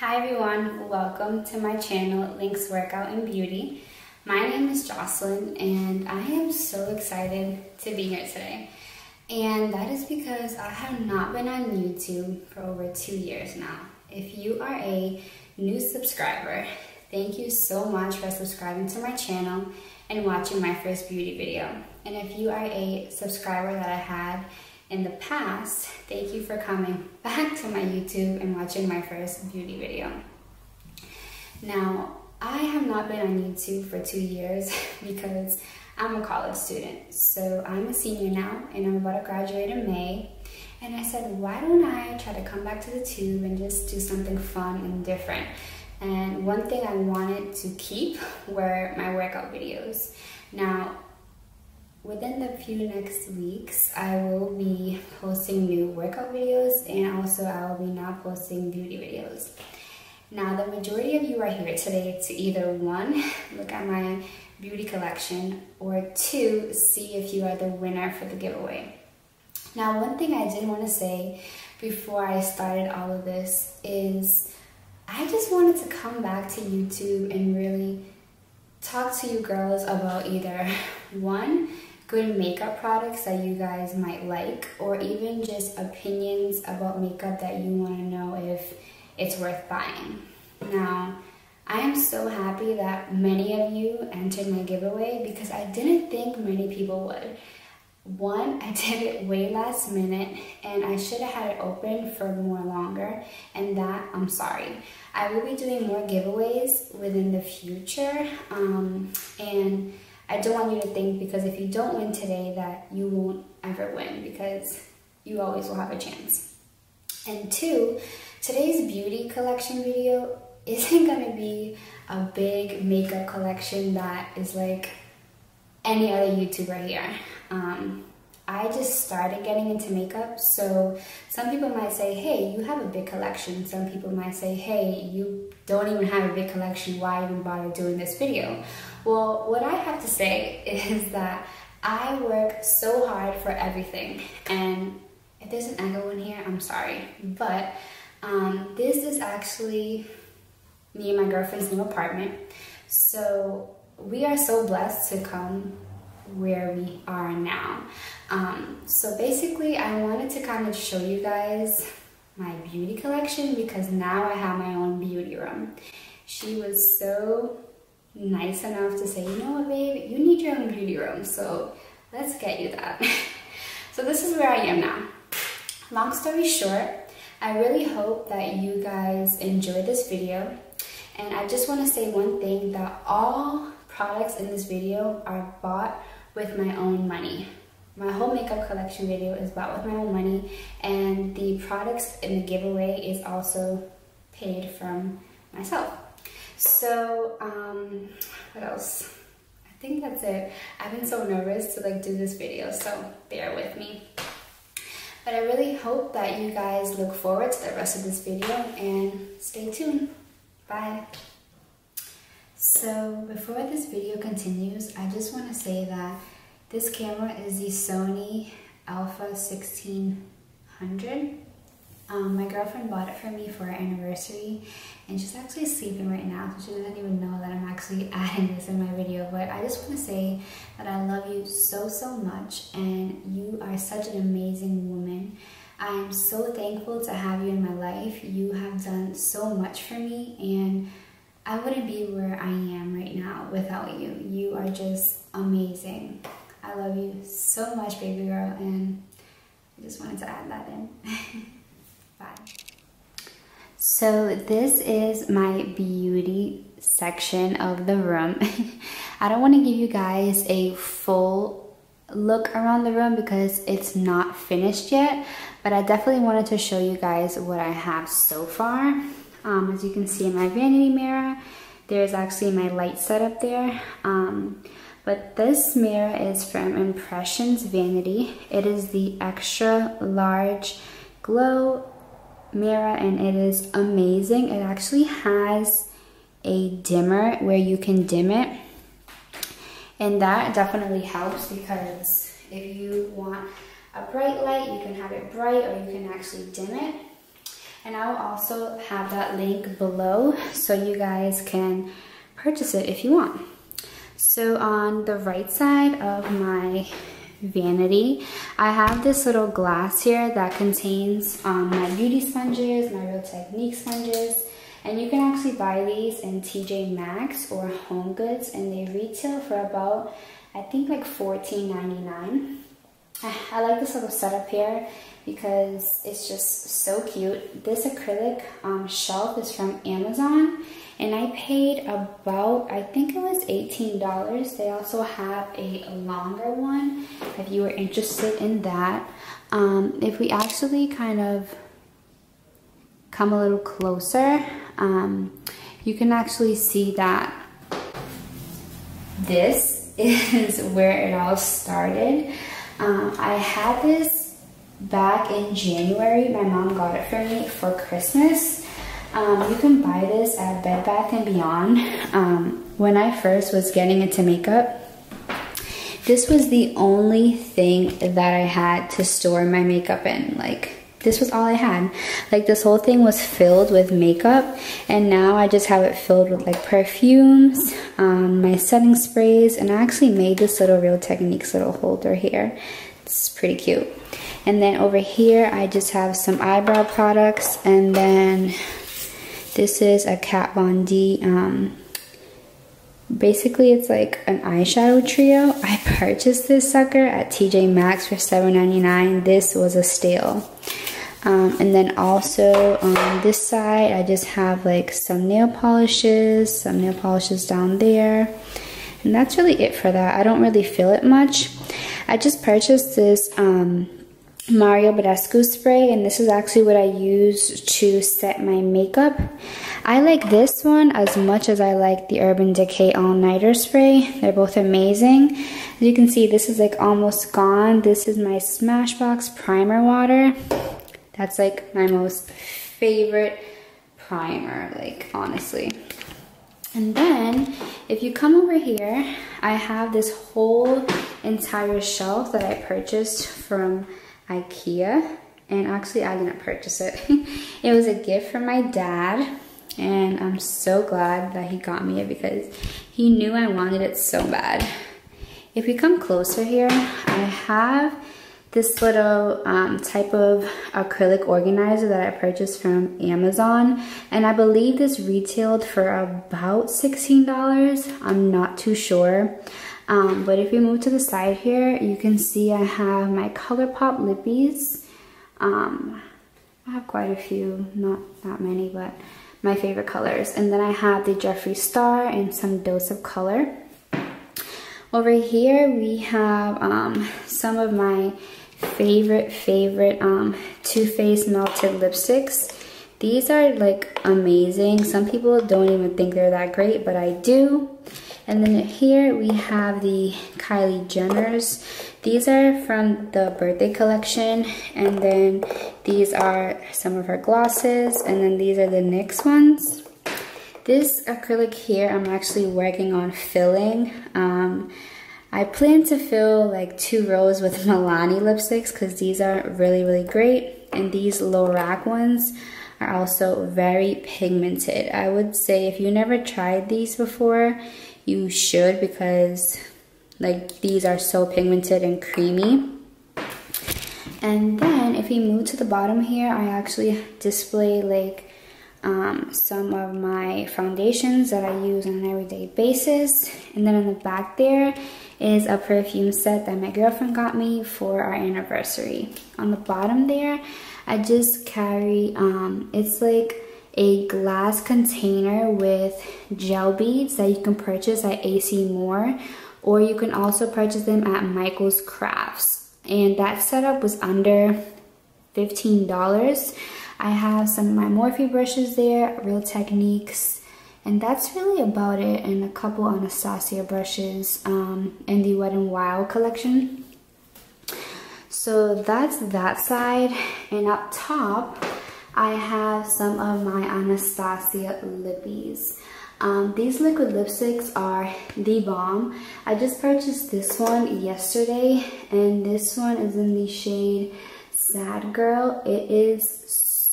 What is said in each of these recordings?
Hi everyone, welcome to my channel, Links Workout and Beauty. My name is Jocelyn and I am so excited to be here today. And that is because I have not been on YouTube for over 2 years now. If you are a new subscriber, thank you so much for subscribing to my channel and watching my first beauty video. And if you are a subscriber that I had in the past, thank you for coming back to my YouTube and watching my first beauty video. Now, I have not been on YouTube for 2 years because I'm a college student. So I'm a senior now and I'm about to graduate in May. And I said, why don't I try to come back to the tube and just do something fun and different? And one thing I wanted to keep were my workout videos. Now, within the few next weeks, I will be posting new workout videos and also I will be now posting beauty videos. Now, the majority of you are here today to either one, look at my beauty collection, or two, see if you are the winner for the giveaway. Now, one thing I did want to say before I started all of this is I just wanted to come back to YouTube and really talk to you girls about either one, good makeup products that you guys might like, or even just opinions about makeup that you want to know if it's worth buying. Now, I am so happy that many of you entered my giveaway because I didn't think many people would. One, I did it way last minute and I should have had it open for more longer, and that, I'm sorry. I will be doing more giveaways within the future, and I don't want you to think because if you don't win today that you won't ever win, because you always will have a chance. And two, today's beauty collection video isn't going to be a big makeup collection that is like any other YouTuber here. I just started getting into makeup, so some people might say, hey, you have a big collection. Some people might say, hey, you don't even have a big collection. Why even bother doing this video? Well, what I have to say is that I work so hard for everything. And if there's an echo in here, I'm sorry. But this is actually me and my girlfriend's new apartment. So we are so blessed to come where we are now. So basically I wanted to kind of show you guys my beauty collection because now I have my own beauty room. She was so nice enough to say, you know what, babe, you need your own beauty room, so let's get you that. So this is where I am now. Long story short, I really hope that you guys enjoy this video, and I just want to say one thing, that all products in this video are bought with my own money. My whole makeup collection video is bought with my own money, and the products in the giveaway is also paid from myself. So, what else? I think that's it. I've been so nervous to like do this video, so bear with me. But I really hope that you guys look forward to the rest of this video and stay tuned. Bye. So before this video continues, I just want to say that this camera is the Sony Alpha 1600. My girlfriend bought it for me for our anniversary, and she's actually sleeping right now, so she doesn't even know that I'm actually adding this in my video. But I just want to say that I love you so, so much, and you are such an amazing woman. I am so thankful to have you in my life. You have done so much for me, and I wouldn't be where I am right now without you. You are just amazing. I love you so much, baby girl, and I just wanted to add that in. Bye. So this is my beauty section of the room. I don't want to give you guys a full look around the room because it's not finished yet, but I definitely wanted to show you guys what I have so far. As you can see in my vanity mirror, there's actually my light set up there. But this mirror is from Impressions Vanity. It is the extra large glow mirror and it is amazing. It actually has a dimmer where you can dim it, and that definitely helps because if you want a bright light, you can have it bright or you can actually dim it. And I will also have that link below so you guys can purchase it if you want. So on the right side of my vanity, I have this little glass here that contains my beauty sponges, my Real Technique sponges. And you can actually buy these in TJ Maxx or Home Goods, and they retail for about, I think, like $14.99. I like this little setup here because it's just so cute. This acrylic shelf is from Amazon, and I paid about, I think it was $18. They also have a longer one if you were interested in that. If we actually kind of come a little closer, you can actually see that this is where it all started. I had this back in January. My mom got it for me for Christmas. You can buy this at Bed Bath & Beyond. When I first was getting into makeup, this was the only thing that I had to store my makeup in. Like, this was all I had. Like, this whole thing was filled with makeup, and now I just have it filled with like perfumes, my setting sprays, and I actually made this little Real Techniques little holder here. It's pretty cute. And then over here I just have some eyebrow products, and then this is a Kat Von D. Basically it's like an eyeshadow trio. I purchased this sucker at TJ Maxx for $7.99. This was a steal. And then also on this side, I just have like some nail polishes down there. And that's really it for that. I don't really feel it much. I just purchased this Mario Badescu spray, and this is actually what I use to set my makeup. I like this one as much as I like the Urban Decay All Nighter spray. They're both amazing. As you can see, this is like almost gone. This is my Smashbox primer water. That's like my most favorite primer, like, honestly. And then if you come over here, I have this whole entire shelf that I purchased from Ikea. And actually I didn't purchase it. It was a gift from my dad, and I'm so glad that he got me it because he knew I wanted it so bad. If we come closer here, I have this little type of acrylic organizer that I purchased from Amazon, and I believe this retailed for about $16. I'm not too sure. But if we move to the side here, you can see I have my ColourPop lippies. I have quite a few, not that many, but my favorite colors. And then I have the Jeffree Star and some Dose of Color. Over here we have some of my favorite Too Faced melted lipsticks. These are like amazing. Some people don't even think they're that great, but I do. And then here we have the Kylie Jenners. These are from the birthday collection, and then these are some of her glosses, and then these are the NYX ones. This acrylic here I'm actually working on filling. I plan to fill like 2 rows with Milani lipsticks because these are really, really great. And these Lorac ones are also very pigmented. I would say if you never tried these before, you should, because like these are so pigmented and creamy. And then if we move to the bottom here, I actually display like some of my foundations that I use on an everyday basis. And then in the back there is a perfume set that my girlfriend got me for our anniversary. On the bottom there, I just carry, it's like a glass container with gel beads that you can purchase at AC Moore, or you can also purchase them at Michael's Crafts. And that setup was under $15. I have some of my Morphe brushes there, Real Techniques, and that's really about it, and a couple Anastasia brushes in the Wet n Wild collection. So that's that side, and up top I have some of my Anastasia lippies. These liquid lipsticks are the bomb. I just purchased this one yesterday, and this one is in the shade Sad Girl. It is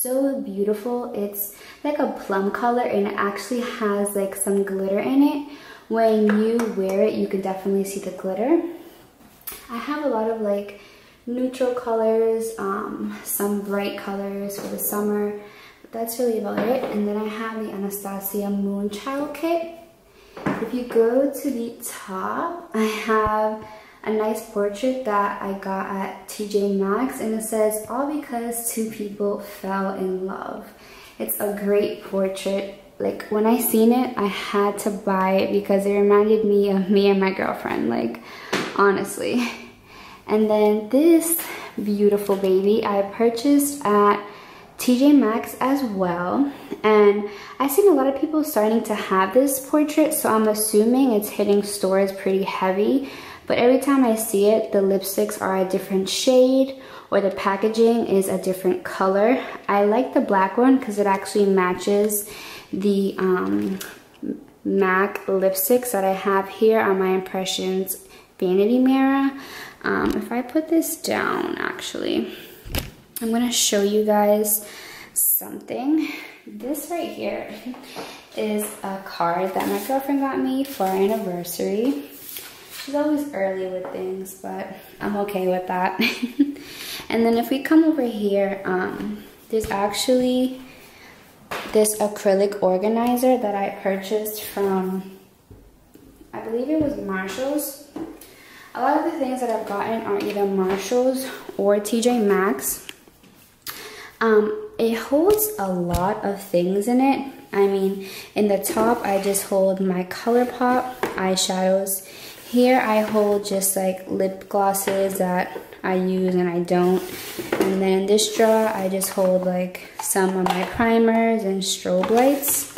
so beautiful. It's like a plum color and it actually has like some glitter in it. When you wear it, you can definitely see the glitter. I have a lot of like neutral colors, some bright colors for the summer, but that's really about it. And then I have the Anastasia Moonchild kit. If you go to the top, I have a nice portrait that I got at TJ Maxx, and it says, "All because two people fell in love." It's a great portrait. Like, when I seen it, I had to buy it because it reminded me of me and my girlfriend, like, honestly. And then this beautiful baby I purchased at TJ Maxx as well, and I've seen a lot of people starting to have this portrait, so I'm assuming it's hitting stores pretty heavy. But every time I see it, the lipsticks are a different shade or the packaging is a different color. I like the black one because it actually matches the MAC lipsticks that I have here on my Impressions Vanity mirror. If I put this down, actually, I'm gonna show you guys something. This right here is a card that my girlfriend got me for our anniversary. She's always early with things, but I'm okay with that. And then if we come over here, there's actually this acrylic organizer that I purchased from, I believe it was Marshall's. A lot of the things that I've gotten are either Marshall's or TJ Maxx. It holds a lot of things in it. I mean, in the top, I just hold my ColourPop eyeshadows. Here I hold just like lip glosses that I use and I don't. And then in this drawer, I just hold like some of my primers and strobe lights.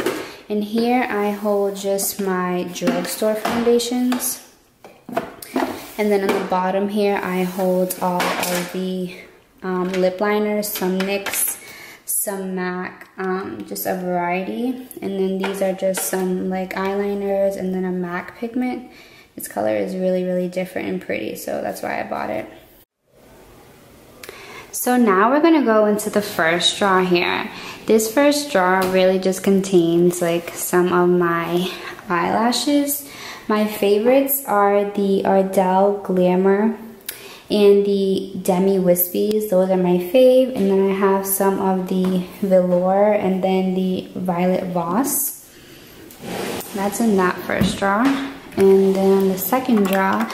And here I hold just my drugstore foundations. And then on the bottom here, I hold all of the lip liners, some NYX, some MAC, just a variety. And then these are just some like eyeliners and then a MAC pigment. This color is really, really different and pretty, so that's why I bought it. So now we're gonna go into the first drawer here. This first drawer really just contains like some of my eyelashes. My favorites are the Ardell Glamour and the Demi Wispies. Those are my fave. And then I have some of the Velour and then the Violet Voss. That's in that first drawer. And then the second drawer,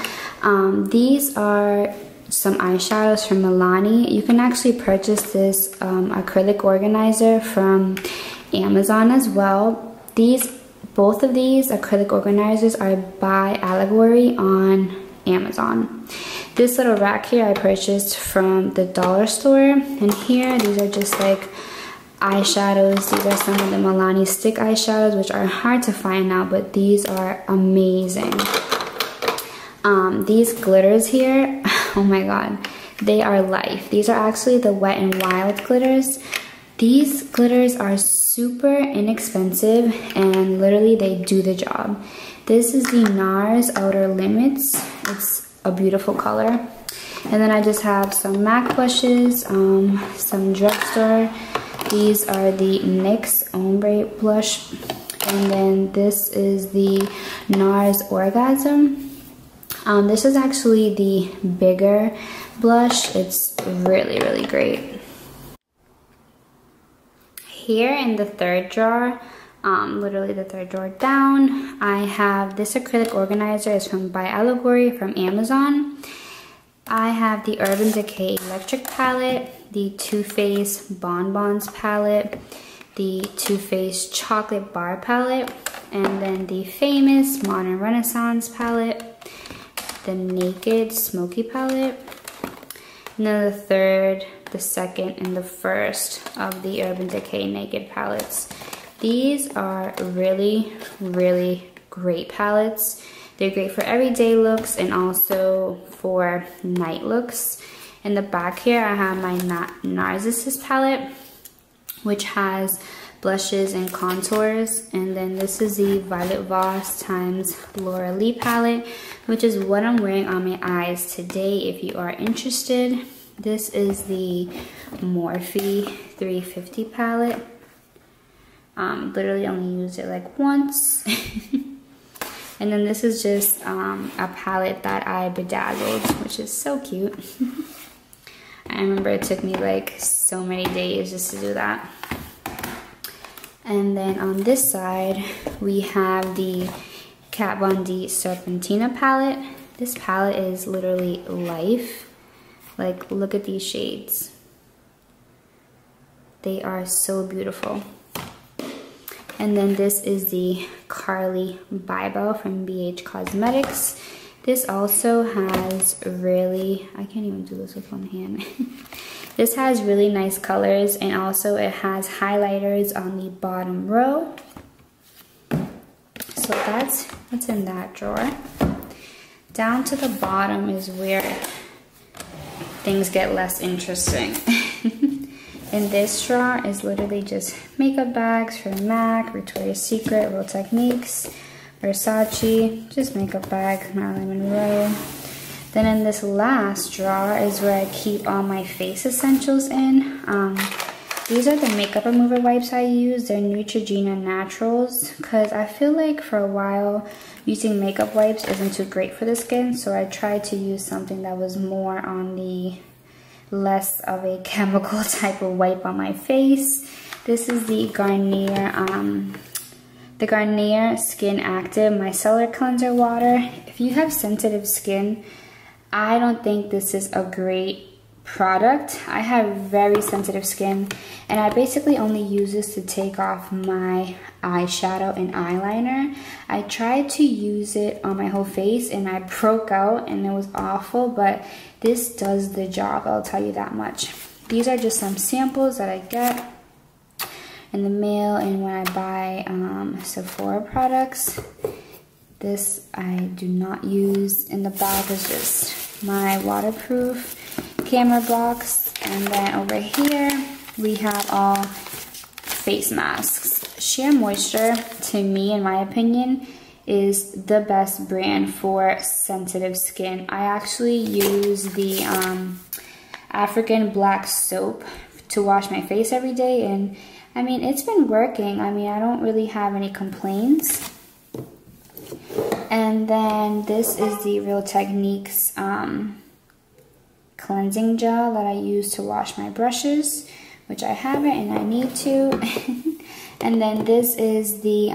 these are some eyeshadows from Milani. You can actually purchase this acrylic organizer from Amazon as well. Both of these acrylic organizers are by Allegory on Amazon. This little rack here I purchased from the dollar store. And here, these are just like eyeshadows. These are some of the Milani stick eyeshadows, which are hard to find now, but these are amazing. These glitters here, oh my god, they are life. These are actually the Wet n Wild glitters. These glitters are super inexpensive and literally they do the job. This is the NARS Outer Limits. It's a beautiful color. And then I just have some MAC blushes, some drugstore. These are the NYX Ombre blush. And then this is the NARS Orgasm. This is actually the bigger blush. It's really, really great. Here in the third drawer, literally the third drawer down, I have this acrylic organizer. It's from by Allegory from Amazon. I have the Urban Decay Electric Palette, the Too Faced Bonbons Palette, the Too Faced Chocolate Bar Palette, and then the famous Modern Renaissance Palette, the Naked Smoky Palette, and then the third, the second, and the first of the Urban Decay Naked palettes. These are really, really great palettes. They're great for everyday looks and also for night looks. In the back here, I have my Narcissus palette, which has blushes and contours. And then this is the Violet Voss times Laura Lee palette, which is what I'm wearing on my eyes today if you are interested. This is the Morphe 350 palette. Literally only used it like once. And then this is just a palette that I bedazzled, which is so cute. I remember it took me like so many days just to do that. And then on this side, we have the Kat Von D Serpentina palette. This palette is literally life. Like, look at these shades. They are so beautiful. And then this is the Carly Bible from BH Cosmetics. This also has really, I can't even do this with one hand. This has really nice colors, and also it has highlighters on the bottom row. So that's what's in that drawer. Down to the bottom is where things get less interesting. In this drawer is literally just makeup bags from MAC, Victoria's Secret, Real Techniques, Versace, just makeup bags, Marilyn Monroe. Then in this last drawer is where I keep all my face essentials in. These are the makeup remover wipes I use. They're Neutrogena Naturals, because I feel like for a while using makeup wipes isn't too great for the skin, so I tried to use something that was more on the less of a chemical type of wipe on my face. This is the Garnier Skin Active Micellar Cleanser Water. If you have sensitive skin, I don't think this is a great product. I have very sensitive skin, and I basically only use this to take off my eyeshadow and eyeliner. I tried to use it on my whole face and I broke out and it was awful, but this does the job, I'll tell you that much. These are just some samples that I get in the mail and when I buy Sephora products. This I do not use. In the back is just my waterproof camera box, and then over here we have all face masks. Sheer Moisture, to me, in my opinion, is the best brand for sensitive skin. I actually use the African black soap to wash my face every day, and I mean, it's been working. I mean, I don't really have any complaints. And then this is the Real Techniques cleansing gel that I use to wash my brushes, which I haven't and I need to. And then this is the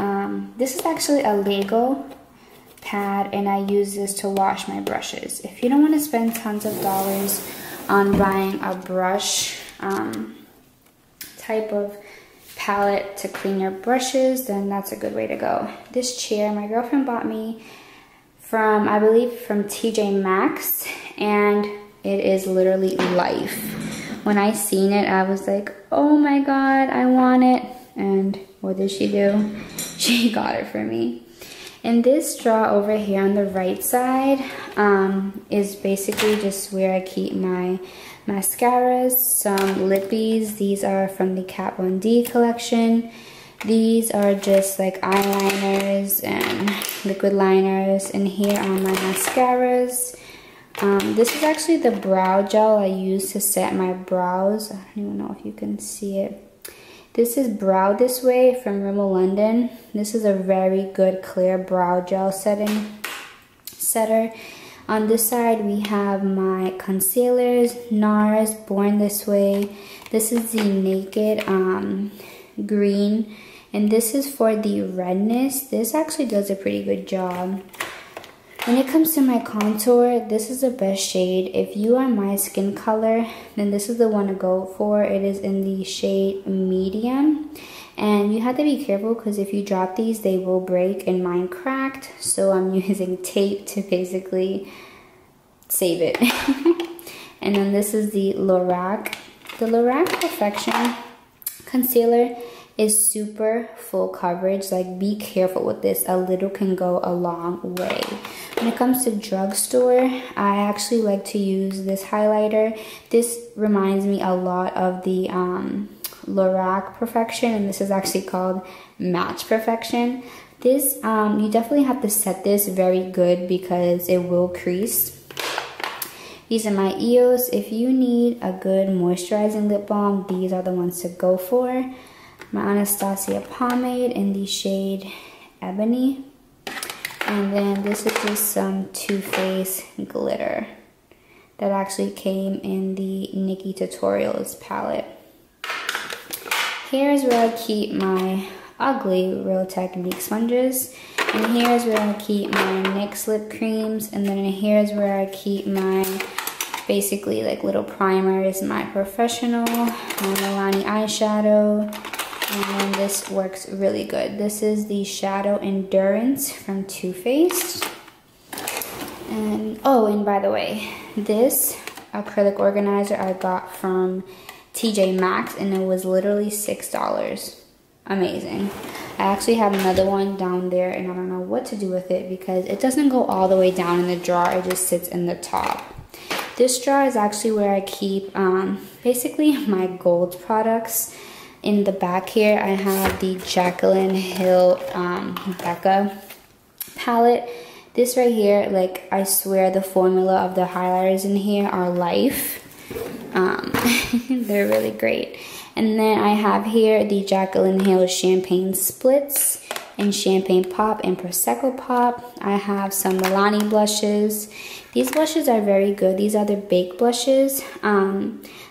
this is actually a Lego pad, and I use this to wash my brushes. If you don't want to spend tons of dollars on buying a brush type of palette to clean your brushes, then that's a good way to go. This chair my girlfriend bought me from, I believe, from TJ Maxx, and it is literally life. When I seen it, I was like, oh my god, I want it. And what did she do? She got it for me. And this drawer over here on the right side is basically just where I keep my mascaras, some lippies. These are from the Kat Von D collection. These are just like eyeliners and liquid liners. And here are my mascaras. This is actually the brow gel I use to set my brows. I don't even know if you can see it. This is Brow This Way from Rimmel London. This is a very good clear brow gel setter. On this side we have my concealers, NARS Born This Way. This is the Naked green, and this is for the redness. This actually does a pretty good job. When it comes to my contour, this is the best shade. If you are my skin color, then this is the one to go for. It is in the shade medium. And you have to be careful because if you drop these, they will break, and mine cracked. So I'm using tape to basically save it. And then this is the Lorac. The Lorac Perfection Concealer is super full coverage. Like, be careful with this. A little can go a long way. When it comes to drugstore, I actually like to use this highlighter. This reminds me a lot of the Lorac Perfection, and this is actually called Match Perfection. This, you definitely have to set this very good because it will crease. These are my EOS. If you need a good moisturizing lip balm, these are the ones to go for. My Anastasia pomade in the shade Ebony. And then this is just some Too Faced glitter that actually came in the Nikki Tutorials palette. Here's where I keep my ugly Real Technique sponges. And here's where I keep my NYX lip creams. And then here's where I keep my basically like little primers, my Professional, my Milani eyeshadow. And then this works really good. This is the Shadow Endurance from Too Faced. And oh, and by the way, this acrylic organizer I got from TJ Maxx, and it was literally $6. Amazing. I actually have another one down there, and I don't know what to do with it because it doesn't go all the way down in the drawer. It just sits in the top. This drawer is actually where I keep basically my gold products. In the back here, I have the Jaclyn Hill Becca palette. This right here, like, I swear the formula of the highlighters in here are life. They're really great. And then I have here the Jaclyn Hill Champagne Splits and Champagne Pop and Prosecco Pop. I have some Milani blushes. These blushes are very good. These are the baked blushes.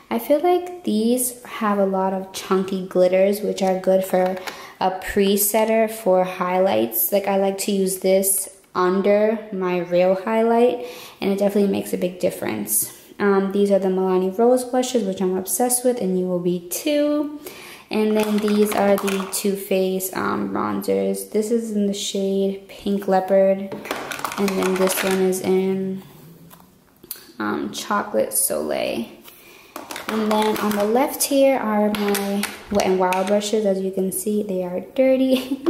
I feel like these have a lot of chunky glitters, which are good for a pre-setter for highlights. Like, I like to use this under my real highlight, and it definitely makes a big difference. These are the Milani Rose blushes, which I'm obsessed with, and you will be too. And then these are the Too Faced bronzers. This is in the shade Pink Leopard, and then this one is in Chocolate Soleil. And then on the left here are my Wet n Wild brushes. As you can see, they are dirty.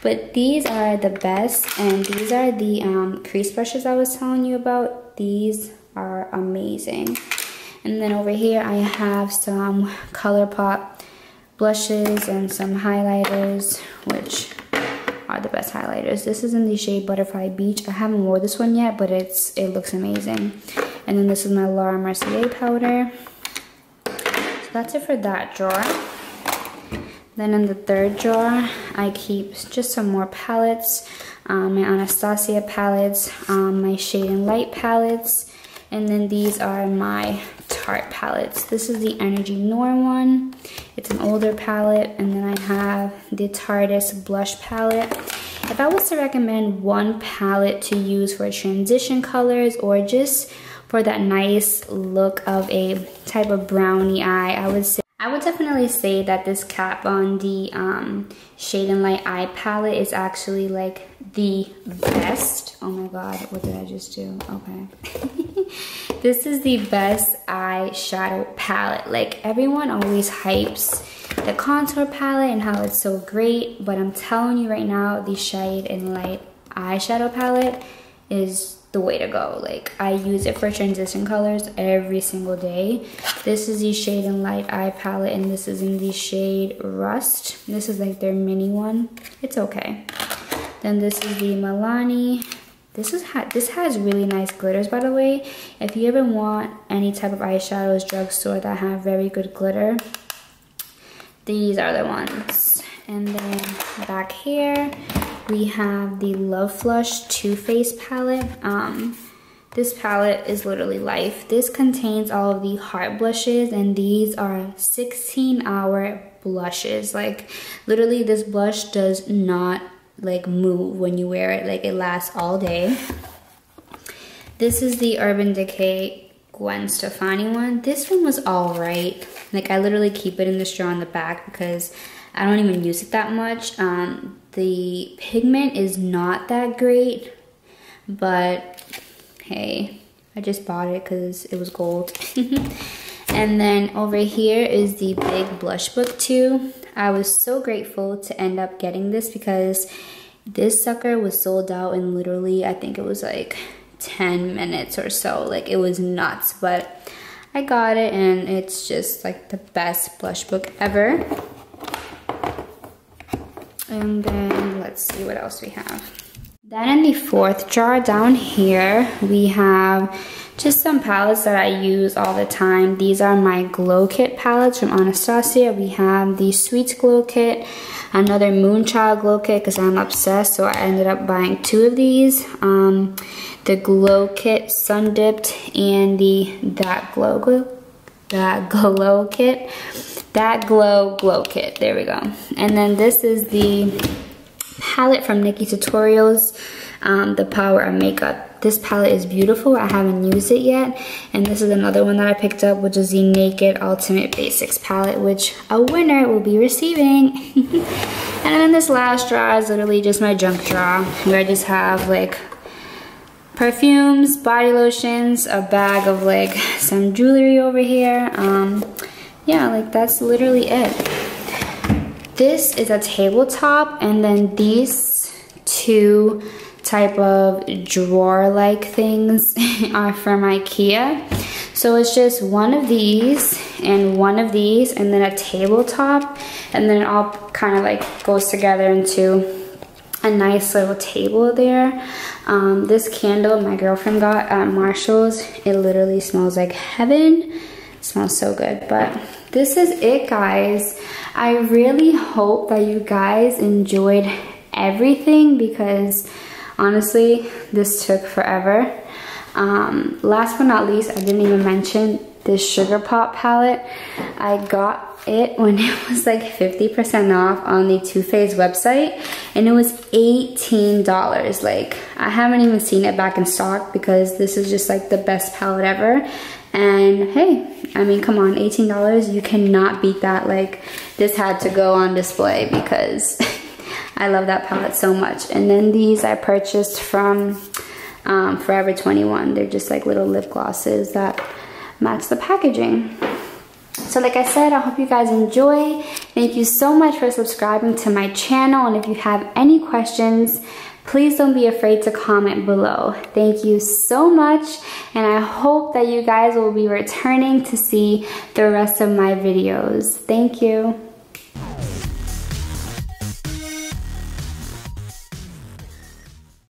But these are the best, and these are the crease brushes I was telling you about. These are amazing. And then over here I have some ColourPop blushes and some highlighters, which are the best highlighters. This is in the shade Butterfly Beach. I haven't worn this one yet, but it looks amazing. And then this is my Laura Mercier powder. So that's it for that drawer. Then in the third drawer, I keep just some more palettes, my Anastasia palettes, my Shade and Light palettes, and then these are my Tarte palettes. This is the Energy Noir one. It's an older palette, and then I have the Tarte blush palette. If I was to recommend one palette to use for transition colors or just for that nice look of a type of brownie eye, I would definitely say that this Kat Von D Shade and Light eye palette is actually like the best. Oh my god, what did I just do? Okay. This is the best eyeshadow palette. Like, everyone always hypes the contour palette and how it's so great, but I'm telling you right now, the Shade and Light eyeshadow palette is the way to go. Like, I use it for transition colors every single day. This is the Shade and Light eye palette, and this is in the shade Rust. This is like their mini one. It's okay. Then this is the Milani. This has really nice glitters, by the way. If you ever want any type of eyeshadows drugstore that have very good glitter, these are the ones. And then back here we have the Love Flush Too Faced palette. This palette is literally life. This contains all of the heart blushes, and these are 16-hour blushes. Like, literally, this blush does not like move when you wear it. Like, it lasts all day. This is the Urban Decay Gwen Stefani one. This one was all right. Like, I literally keep it in the straw in the back because I don't even use it that much. The pigment is not that great, but hey, I just bought it because it was gold. And then over here is the Big Blush Book 2. I was so grateful to end up getting this because this sucker was sold out in literally, I think it was like 10 minutes or so. Like, it was nuts, but I got it, and it's just like the best blush book ever. And then let's see what else we have. Then in the fourth drawer down here, we have Just some palettes that I use all the time. These are my Glow Kit palettes from Anastasia. We have the Sweets Glow Kit, another Moonchild Glow Kit because I'm obsessed, so I ended up buying 2 of these. The Glow Kit Sun Dipped and the That Glow Glow Kit. There we go. And then this is the palette from Nikki Tutorials, the Power of Makeup. This palette is beautiful. I haven't used it yet. And this is another one that I picked up, which is the Naked Ultimate Basics palette, which a winner will be receiving. And then this last drawer is literally just my junk drawer, where I just have like perfumes, body lotions, a bag of like some jewelry over here. Yeah, like that's literally it. This is a tabletop, and then these 2 type of drawer-like things are from Ikea. So it's just one of these, and then a tabletop, and then it all kind of like goes together into a nice little table there. This candle my girlfriend got at Marshall's. It literally smells like heaven. It smells so good. But this is it, guys. I really hope that you guys enjoyed everything, because honestly, this took forever. Last but not least, I didn't even mention this Sugar Pop palette. I got it when it was like 50% off on the Too Faced website, and it was $18. Like, I haven't even seen it back in stock, because this is just like the best palette ever. And hey, I mean, come on, $18, you cannot beat that. Like, this had to go on display because I love that palette so much. And then these I purchased from Forever 21. They're just like little lip glosses that match the packaging. So like I said, I hope you guys enjoy. Thank you so much for subscribing to my channel. And if you have any questions, please don't be afraid to comment below. Thank you so much. And I hope that you guys will be returning to see the rest of my videos. Thank you.